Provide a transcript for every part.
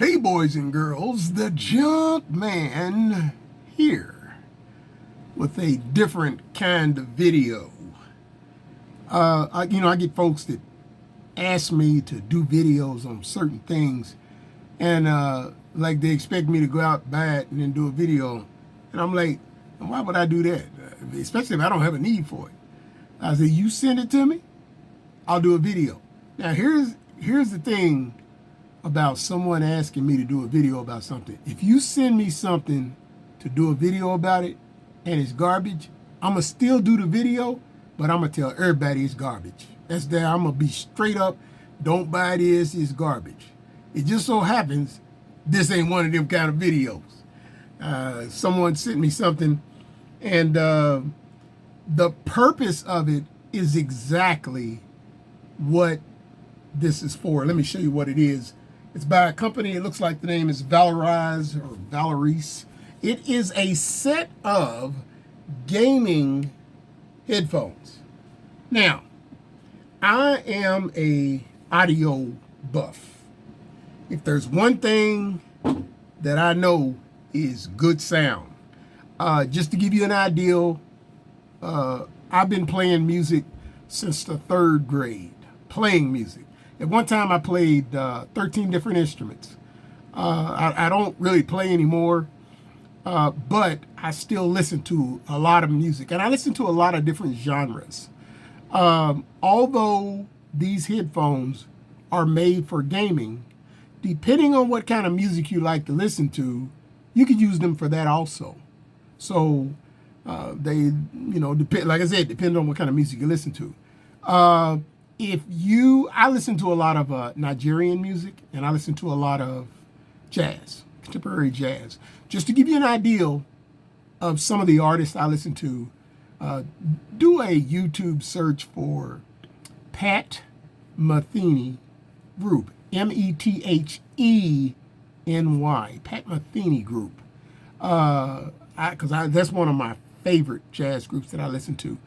Hey boys and girls, the Junkman here with a different kind of video. I get folks that ask me to do videos on certain things, and like they expect me to go out buy it and then do a video, and I'm like, why would I do that? Especially if I don't have a need for it. I say, you send it to me, I'll do a video. Now here's the thing about someone asking me to do a video about something. If you send me something to do a video about it and it's garbage, I'm gonna still do the video, but I'm gonna tell everybody it's garbage. That's there. I'm gonna be straight up. Don't buy this. It's garbage. It just so happens this ain't one of them kind of videos. Someone sent me something, and the purpose of it is exactly what this is for. Let me show you what it is. It's by a company. It looks like the name is Valorise or Valorise. It is a set of gaming headphones. Now, I am a audio buff. If there's one thing that I know is good sound, just to give you an idea, I've been playing music since the 3rd grade, playing music. At one time, I played 13 different instruments. I don't really play anymore, but I still listen to a lot of music, and I listen to a lot of different genres. Although these headphones are made for gaming, depending on what kind of music you like to listen to, you could use them for that also. So they, depend, like I said, depending on what kind of music you listen to. I listen to a lot of Nigerian music, and I listen to a lot of jazz, contemporary jazz. Just to give you an idea of some of the artists I listen to, do a YouTube search for Pat Metheny Group, Metheny, Pat Metheny Group. Because that's one of my favorite jazz groups that I listen to.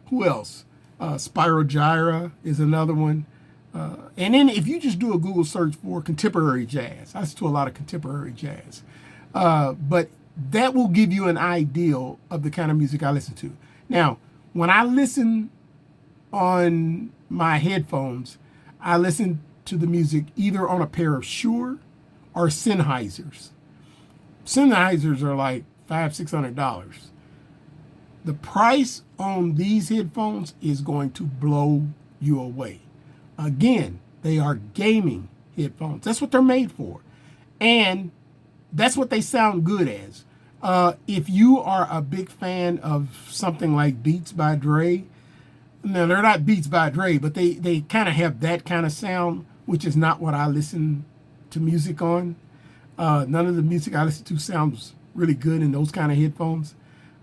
Who else? Spyro Gyra is another one. And then if you just do a Google search for contemporary jazz, I listen to a lot of contemporary jazz. But that will give you an idea of the kind of music I listen to. Now, when I listen on my headphones, I listen to the music either on a pair of Shure or Sennheisers. Sennheisers are like $500-600. The price on these headphones is going to blow you away. Again, they are gaming headphones. That's what they're made for. And that's what they sound good as. If you are a big fan of something like Beats by Dre, now they're not Beats by Dre, but they kind of have that kind of sound, which is not what I listen to music on. None of the music I listen to sounds really good in those kind of headphones.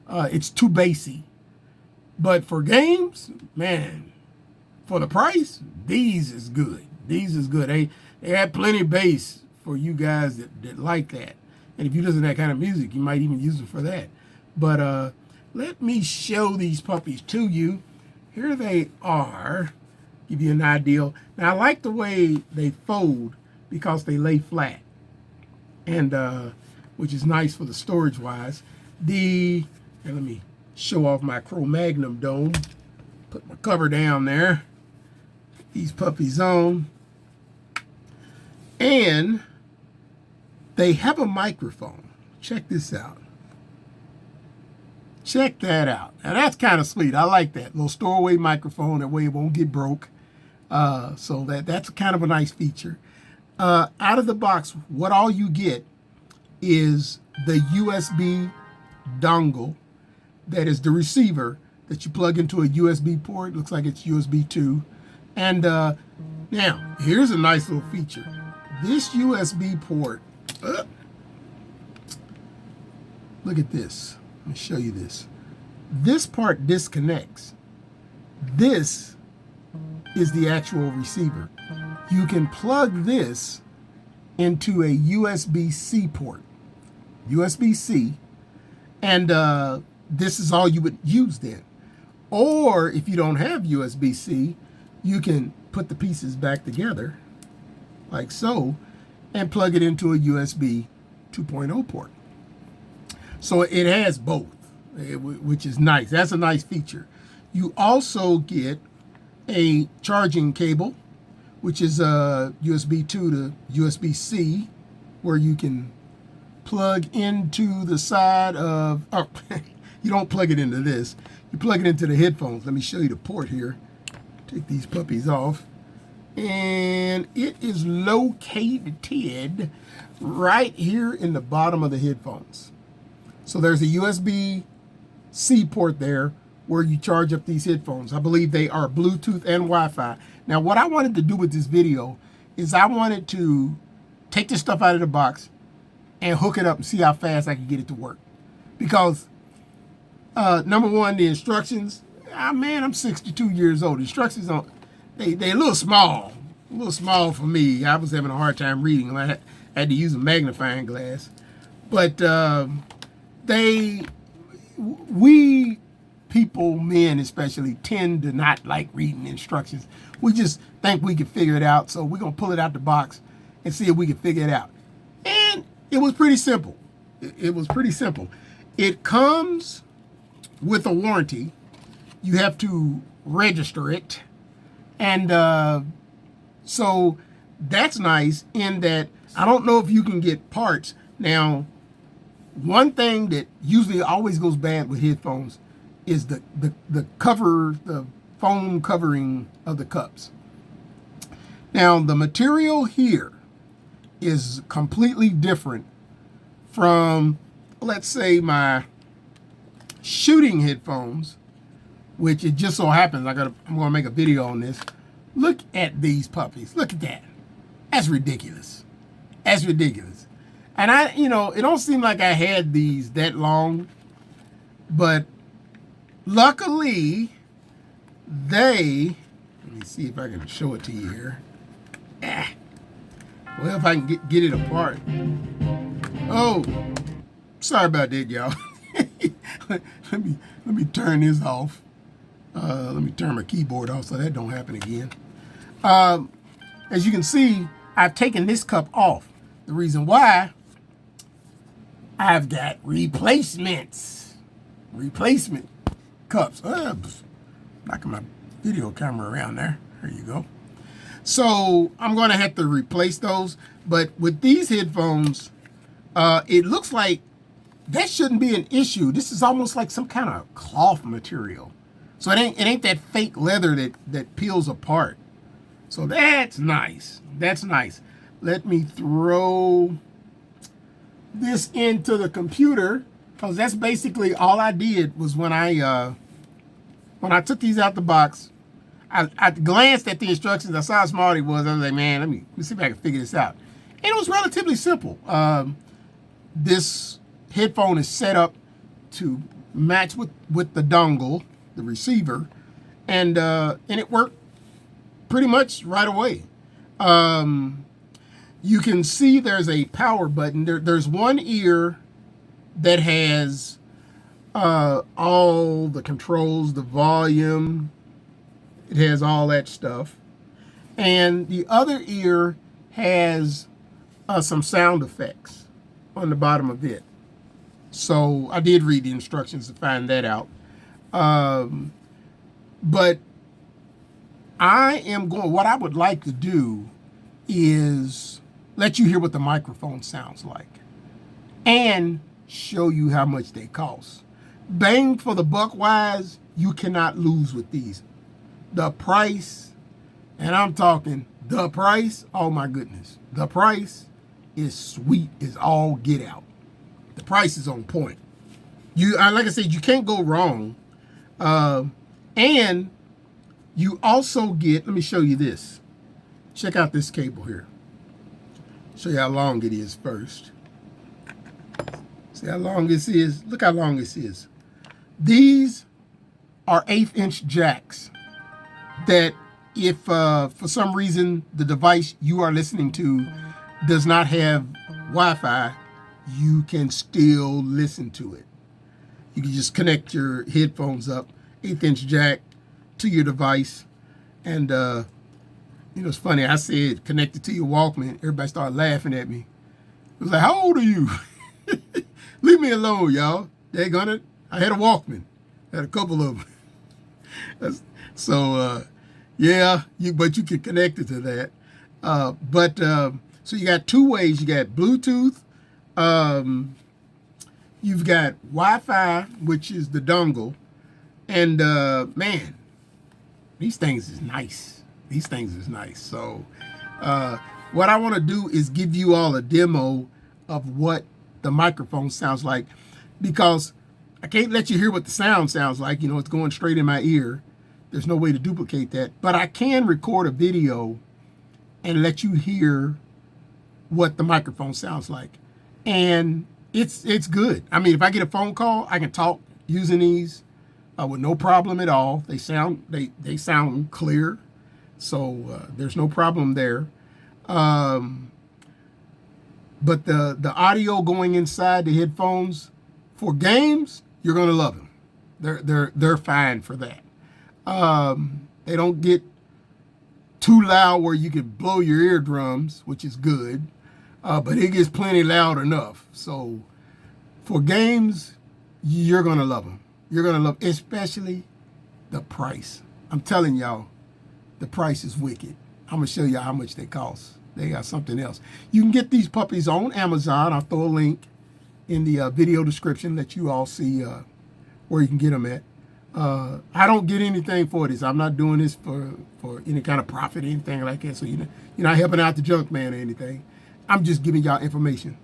It's too bassy. But for games, man, for the price, these is good. These is good. They have plenty of bass for you guys that like that. And if you listen to that kind of music, you might even use it for that. But let me show these puppies to you. Here they are. Give you an idea. Now, I like the way they fold because they lay flat, and which is nice for the storage wise. Here, let me show off my Cro-Magnon dome. Put my cover down there. Put these puppies on. And they have a microphone. Check this out. Check that out. Now that's kind of sweet. I like that little storeway microphone. That way it won't get broke. So that's kind of a nice feature. Out of the box, what all you get is the USB dongle. That is the receiver that you plug into a USB port. Looks like it's USB 2. And now, here's a nice little feature. This USB port, look at this. Let me show you this. This part disconnects. This is the actual receiver. You can plug this into a USB-C port. USB-C. And this is all you would use then. Or if you don't have USB-C, you can put the pieces back together like so, and plug it into a USB 2.0 port. So it has both, which is nice. That's a nice feature. You also get a charging cable, which is a USB 2 to USB-C, where you can plug into the side of, oh, you don't plug it into this. You plug it into the headphones. Let me show you the port here. Take these puppies off. And it is located right here in the bottom of the headphones. So there's a USB-C port there where you charge up these headphones. I believe they are Bluetooth and Wi-Fi. Now, what I wanted to do with this video is I wanted to take this stuff out of the box and hook it up and see how fast I can get it to work. Because, number one, the instructions, man, I'm 62 years old. The instructions, they're a little small for me. I was having a hard time reading. I had to use a magnifying glass. But we people, men especially, tend to not like reading instructions. We just think we can figure it out, so we're going to pull it out the box and see if we can figure it out. And it was pretty simple. It was pretty simple. It comes with a warranty. You have to register it. And so that's nice in that I don't know if you can get parts. Now, one thing that usually always goes bad with headphones is the cover, the foam covering of the cups. Now, the material here is completely different from, let's say, my shooting headphones, which it just so happens I'm gonna make a video on this. Look at these puppies. Look at that. That's ridiculous. That's ridiculous. And it don't seem like I had these that long, but luckily let me see if I can show it to you here. Well, if I can get it apart. Oh, sorry about that, y'all. let me turn this off. Let me turn my keyboard off so that don't happen again. As you can see, I've taken this cup off. The reason why, I've got replacement cups. Knocking my video camera around there. There you go. So I'm going to have to replace those. But with these headphones, it looks like that shouldn't be an issue. This is almost like some kind of cloth material. So it ain't that fake leather that peels apart. So that's nice. That's nice. Let me throw this into the computer, because that's basically all I did was when I took these out the box, I glanced at the instructions. I saw how small it was. I was like, man, let me see if I can figure this out. And it was relatively simple. This headphone is set up to match with the dongle, the receiver, and it worked pretty much right away. You can see there's a power button. There's one ear that has all the controls, the volume. It has all that stuff. And the other ear has some sound effects on the bottom of it. So I did read the instructions to find that out. But what I would like to do is let you hear what the microphone sounds like and show you how much they cost. Bang for the buck wise, you cannot lose with these. The price, and I'm talking the price, oh my goodness. The price is sweet as all get out. The price is on point. Like I said, you can't go wrong. And you also get, let me show you this. Check out this cable here. Show you how long it is first. See how long this is? Look how long this is. These are 1/8" jacks that if for some reason the device you are listening to does not have Wi-Fi, you can still listen to it. You can just connect your headphones up, 1/8" jack to your device, and You know, it's funny. I said connected to your Walkman. Everybody started laughing at me. It was like, how old are you? Leave me alone, y'all. I had a Walkman. I had a couple of them. So, yeah, but you can connect it to that. So you got two ways. You got Bluetooth. You've got Wi-Fi, which is the dongle. And, man, these things is nice. These things is nice. So what I want to do is give you all a demo of what the microphone sounds like, because I can't let you hear what the sound sounds like. You know, it's going straight in my ear. There's no way to duplicate that. But I can record a video and let you hear what the microphone sounds like. And it's good. I mean, if I get a phone call, I can talk using these with no problem at all. They sound clear. So there's no problem there. But the audio going inside the headphones for games, you're gonna love them. They're fine for that. They don't get too loud where you can blow your eardrums, which is good. But it gets plenty loud enough. So for games, you're gonna love them. You're gonna love, especially the price. I'm telling y'all, the price is wicked. I'm gonna show y'all how much they cost. They got something else. You can get these puppies on Amazon. I'll throw a link in the video description that you all see where you can get them at. I don't get anything for this. I'm not doing this for any kind of profit or anything like that. So you're not helping out the Junkman or anything. I'm just giving y'all information.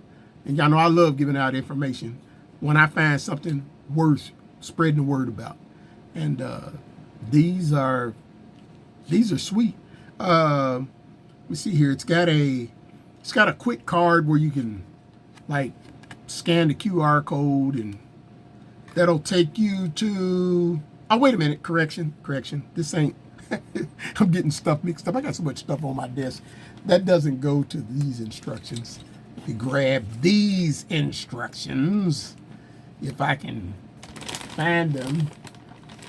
And y'all know I love giving out information when I find something worth spreading the word about. And these are sweet. Let me see here. It's got a quick card where you can like scan the QR code, and that'll take you to, oh, wait a minute, correction. This ain't, I'm getting stuff mixed up. I got so much stuff on my desk. That doesn't go to these instructions. Let me grab these instructions if I can find them.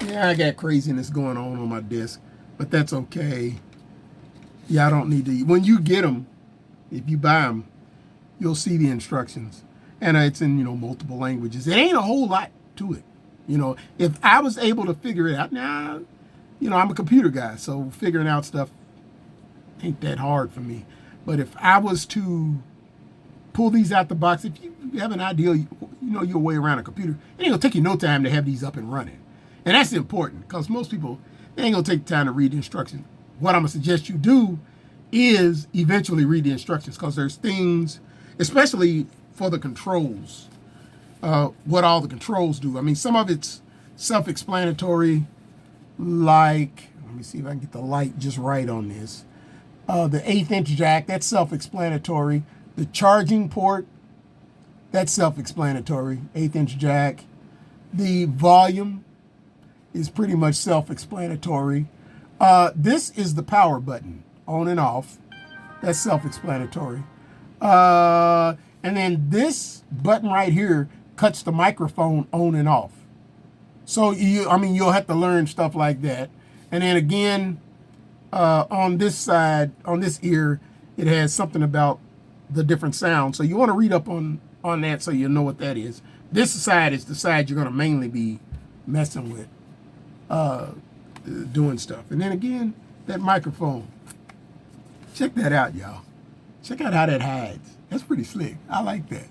Yeah, I got craziness going on my desk, but that's okay. Yeah, I don't need to. When you get them, if you buy them, you'll see the instructions. And it's in, multiple languages. It ain't a whole lot to it. If I was able to figure it out, now, I'm a computer guy, so figuring out stuff ain't that hard for me. But if I was to pull these out the box, if you have an idea, your way around a computer, it ain't gonna take you no time to have these up and running. And that's important, because most people, they ain't gonna take time to read the instructions. What I'm gonna suggest you do is eventually read the instructions, because there's things, especially for the controls, what all the controls do. I mean, some of it's self-explanatory, like, let me see if I can get the light just right on this. The 1/8" jack, that's self-explanatory. The charging port, that's self-explanatory, 1/8" jack. The volume is pretty much self-explanatory. This is the power button, on and off. That's self-explanatory. And then this button right here cuts the microphone on and off. So you'll have to learn stuff like that. And then again, on this side, on this ear, it has something about the different sounds. So you want to read up on that so you know what that is. This side is the side you're going to mainly be messing with, doing stuff. And then again, that microphone. Check that out, y'all. Check out how that hides. That's pretty slick. I like that.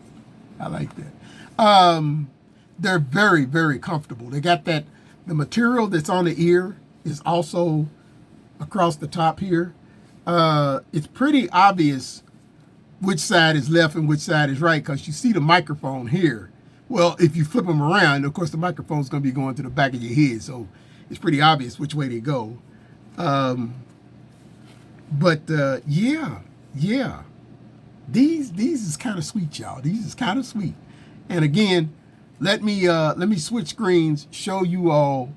They're very, very comfortable. They got the material that's on the ear is also across the top here. It's pretty obvious which side is left and which side is right, because you see the microphone here. Well, if you flip them around, of course, the microphone's going to be going to the back of your head, so it's pretty obvious which way they go. Yeah. These is kind of sweet, y'all. These is kind of sweet. And again, let me switch screens, show you all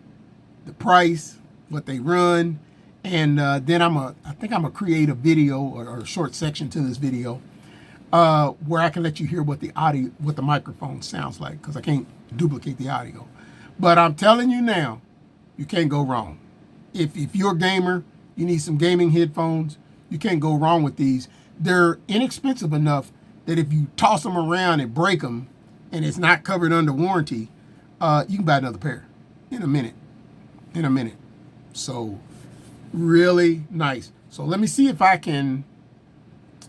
the price, what they run, and then I think I'm gonna create a video or a short section to this video where I can let you hear what the microphone sounds like, because I can't duplicate the audio. But I'm telling you now, you can't go wrong. If you're a gamer, you need some gaming headphones, You can't go wrong with these. They're inexpensive enough that if you toss them around and break them and it's not covered under warranty, you can buy another pair in a minute. So really nice. So let me see if I can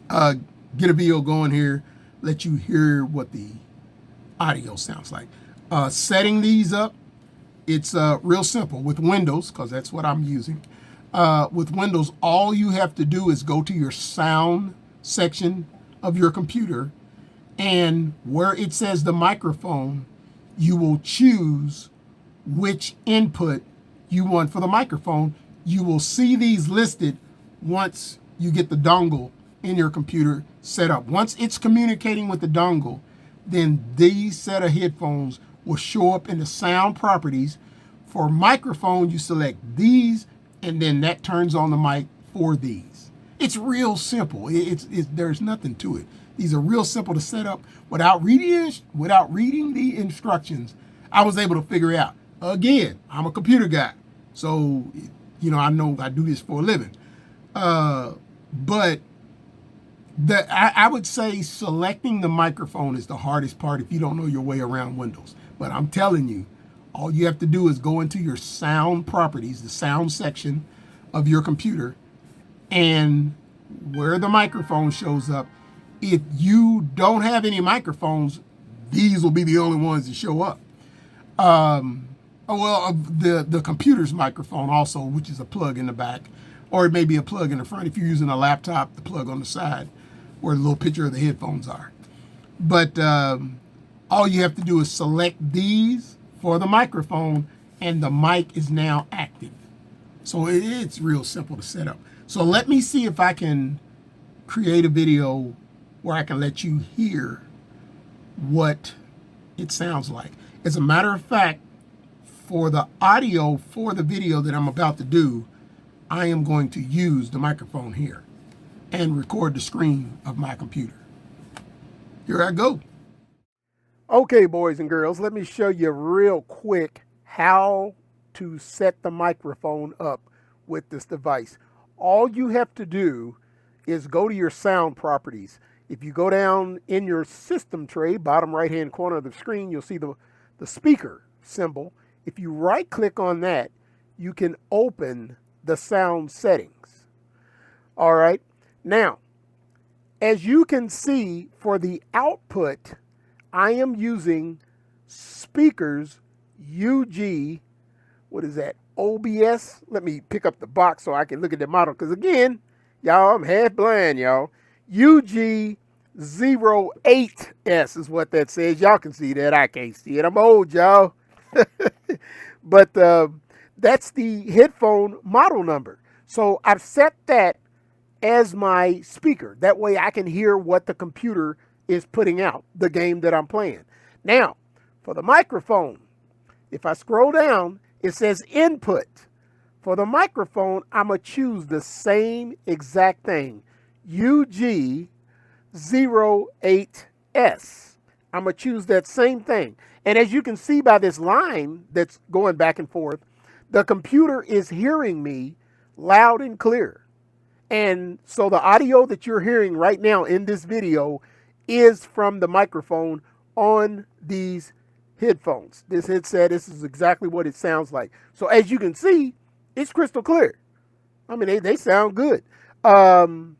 get a video going here, let you hear what the audio sounds like. Setting these up, it's real simple with Windows, because that's what I'm using. With Windows, all you have to do is go to your sound section of your computer, and where it says the microphone, you will choose which input you want for the microphone. You will see these listed once you get the dongle in your computer set up. Once it's communicating with the dongle, then these set of headphones will show up in the sound properties. For microphone, you select these, and then that turns on the mic for these. It's real simple. There's nothing to it. These are real simple to set up. Without reading the instructions, I was able to figure it out. Again, I'm a computer guy, so I know I do this for a living. But I would say selecting the microphone is the hardest part if you don't know your way around Windows. But I'm telling you, all you have to do is go into your sound properties, the sound section of your computer, and where the microphone shows up. If you don't have any microphones, these will be the only ones that show up. The computer's microphone also, which is a plug in the back, or it may be a plug in the front. If you're using a laptop, the plug on the side where the little picture of the headphones are. But all you have to do is select these for the microphone, and the mic is now active. So it's real simple to set up. So let me see if I can create a video where I can let you hear what it sounds like. As a matter of fact, for the audio for the video that I'm about to do, I am going to use the microphone here and record the screen of my computer. Here I go. Okay, boys and girls, let me show you real quick how to set the microphone up with this device. All you have to do is go to your sound properties. If you go down in your system tray, bottom right-hand corner of the screen, you'll see the speaker symbol. If you right-click on that, you can open the sound settings. All right. Now, as you can see, for the output, I am using speakers UG, what is that, OBS? Let me pick up the box so I can look at the model, because again, y'all, I'm half blind, y'all. UG08S is what that says. Y'all can see that. I can't see it. I'm old, y'all. But that's the headphone model number. So I've set that as my speaker. That way I can hear what the computer is putting out, the game that I'm playing. Now, for the microphone, if I scroll down, it says input. For the microphone, I'm going to choose the same exact thing, UG08S. I'm going to choose that same thing. And as you can see by this line that's going back and forth, the computer is hearing me loud and clear. And so the audio that you're hearing right now in this video is from the microphone on these headphones. This headset, this is exactly what it sounds like. So as you can see, it's crystal clear. I mean, they sound good. And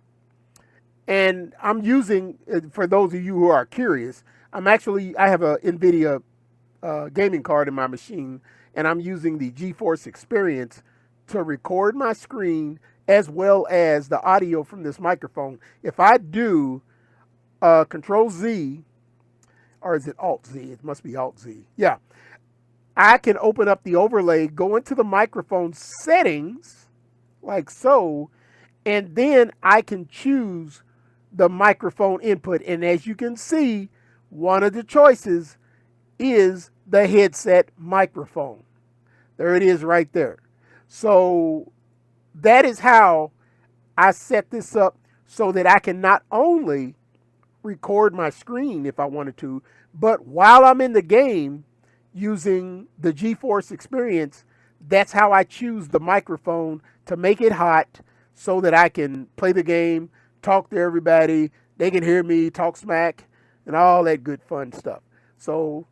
I'm using, for those of you who are curious, I have a NVIDIA gaming card in my machine, and I'm using the GeForce Experience to record my screen as well as the audio from this microphone. If I do Control Z, or is it Alt Z? It must be Alt Z. Yeah. I can open up the overlay, go into the microphone settings, like so, and then I can choose the microphone input. And as you can see, one of the choices is the headset microphone. There it is right there. So that is how I set this up so that I can not only record my screen if I wanted to, but while I'm in the game using the GeForce Experience, that's how I choose the microphone to make it hot so that I can play the game, talk to everybody. They can hear me talk smack and all that good fun stuff. So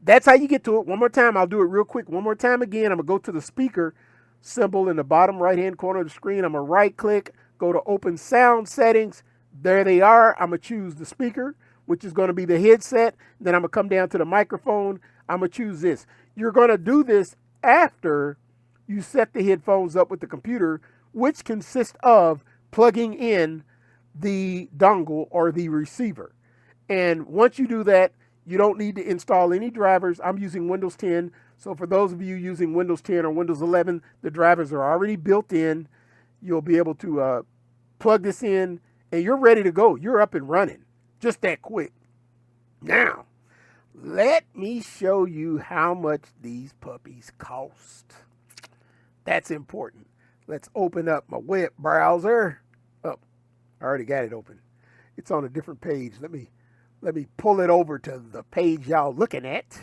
that's how you get to it. One more time, I'll do it real quick. One more time again, I'm going to go to the speaker symbol in the bottom right-hand corner of the screen. I'm going to right-click, go to Open Sound Settings. There they are. I'm going to choose the speaker, which is going to be the headset. Then I'm going to come down to the microphone. I'm going to choose this. You're going to do this after you set the headphones up with the computer, which consists of plugging in the dongle or the receiver. And once you do that, you don't need to install any drivers. I'm using Windows 10. So for those of you using Windows 10 or Windows 11, the drivers are already built in. You'll be able to plug this in and you're ready to go. You're up and running just that quick. Now, let me show you how much these puppies cost. That's important. Let's open up my web browser. Oh, I already got it open. It's on a different page. Let me pull it over to the page y'all looking at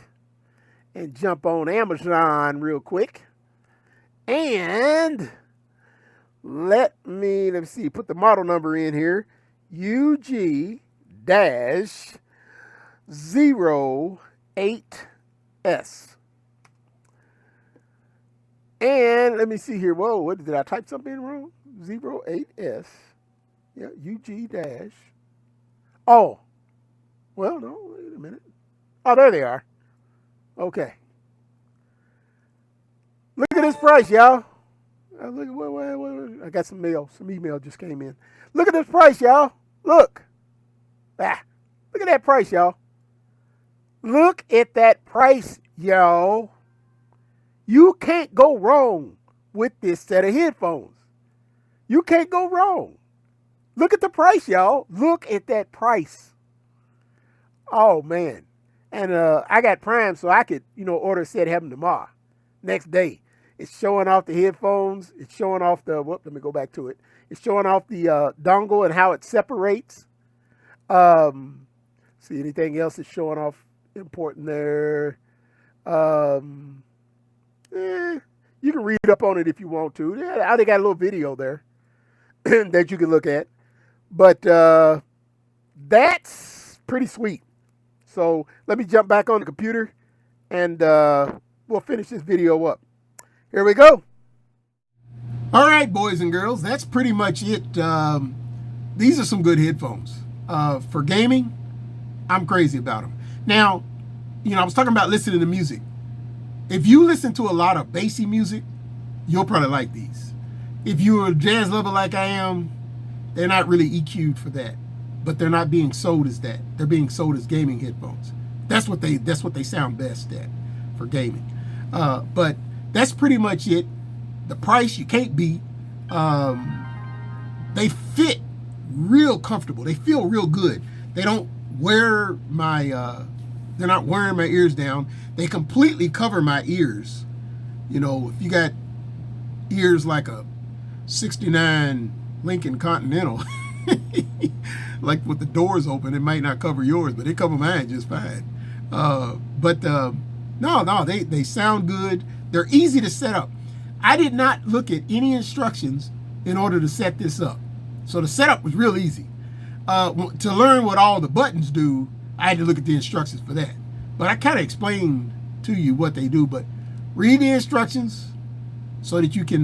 and jump on Amazon real quick. And let me see, put the model number in here. UG-08S. And let me see here. Whoa, what did I type something wrong? 08S. Yeah, UG dash. Oh, well, no, wait a minute. Oh, there they are. Okay. Look at this price, y'all. Look, wait. I got some mail. Some email just came in. Look at this price, y'all. Look. Look at that price, y'all. Look at that price, y'all. You can't go wrong with this set of headphones. You can't go wrong. Look at the price, y'all. Look at that price. Oh, man. And I got Prime, so I could, order a set, have them tomorrow. Next day. It's showing off the headphones. It's showing off the, let me go back to it. It's showing off the dongle and how it separates. See, anything else is showing off important there. You can read up on it if you want to. Yeah, they got a little video there that you can look at. But that's pretty sweet. So let me jump back on the computer and we'll finish this video up. Here we go. All right, boys and girls, that's pretty much it. These are some good headphones. For gaming, I'm crazy about them. Now, I was talking about listening to music. If you listen to a lot of bassy music, you'll probably like these. If you're a jazz lover like I am, they're not really EQ'd for that. But they're not being sold as that. They're being sold as gaming headphones. That's what they sound best at for gaming. But that's pretty much it. The price you can't beat. They fit real comfortable. They feel real good. They don't wear my they're not wearing my ears down. They completely cover my ears. If you got ears like a 69 Lincoln Continental, like with the doors open, it might not cover yours, but it cover mine just fine. No, they sound good. They're easy to set up. I did not look at any instructions in order to set this up. So the setup was real easy. To learn what all the buttons do, I had to look at the instructions for that. But I kind of explained to you what they do, but read the instructions so that you can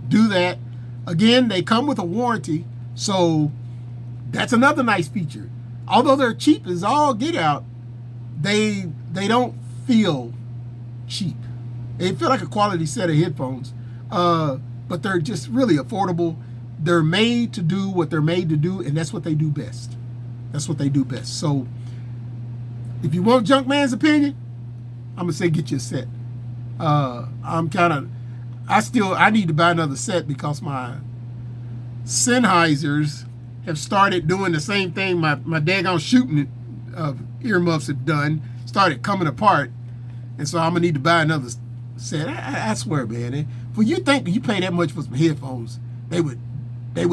do that. Again, they come with a warranty, so that's another nice feature. Although they're cheap as all get out, they don't feel cheap. They feel like a quality set of headphones, but they're just really affordable. They're made to do what they're made to do, and that's what they do best. That's what they do best. So if you want Junkman's opinion, I'm going to say get you a set. I need to buy another set because my Sennheisers have started doing the same thing my daggone shooting earmuffs have done, started coming apart. And so I'm going to need to buy another set. I swear, man. For you think you pay that much for some headphones, they would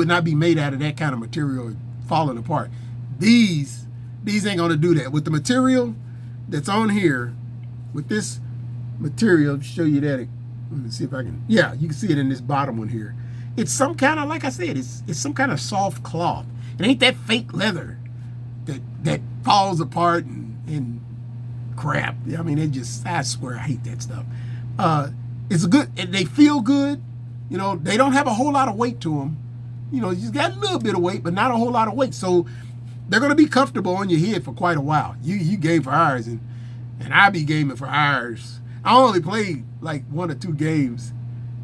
not be made out of that kind of material falling apart. These ain't going to do that. With the material that's on here, with this material, show you that. Let me see if I can. Yeah, you can see it in this bottom one here. It's some kind of, like I said, it's some kind of soft cloth. It ain't that fake leather that falls apart and crap. I mean, I swear I hate that stuff. It's good. They feel good. You know, they don't have a whole lot of weight to them. You know, you just got a little bit of weight, but not a whole lot of weight. So they're going to be comfortable on your head for quite a while. You game for hours, and I be gaming for hours. I only played like 1 or 2 games.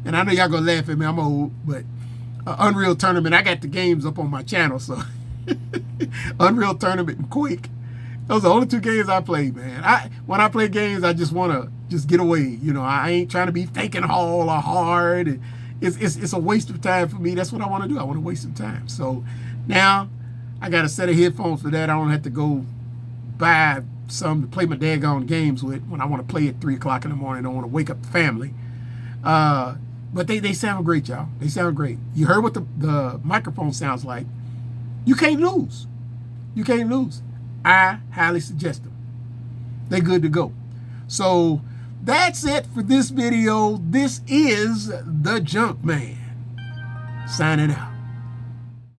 And I know y'all going to laugh at me. I'm old, but Unreal Tournament, I got the games up on my channel. So Unreal Tournament and Quake. Those are the only 2 games I played, man. When I play games, I just want to just get away. You know, I ain't trying to be thinking all or hard. And it's a waste of time for me. That's what I want to do. I want to waste some time. So now I got a set of headphones for that. I don't have to go buy some to play my daggone games with when I want to play at 3 o'clock in the morning. I don't want to wake up the family. But they sound great, y'all. They sound great. You heard what the microphone sounds like. You can't lose. You can't lose. I highly suggest them. They're good to go. So that's it for this video. This is the Junkman signing out.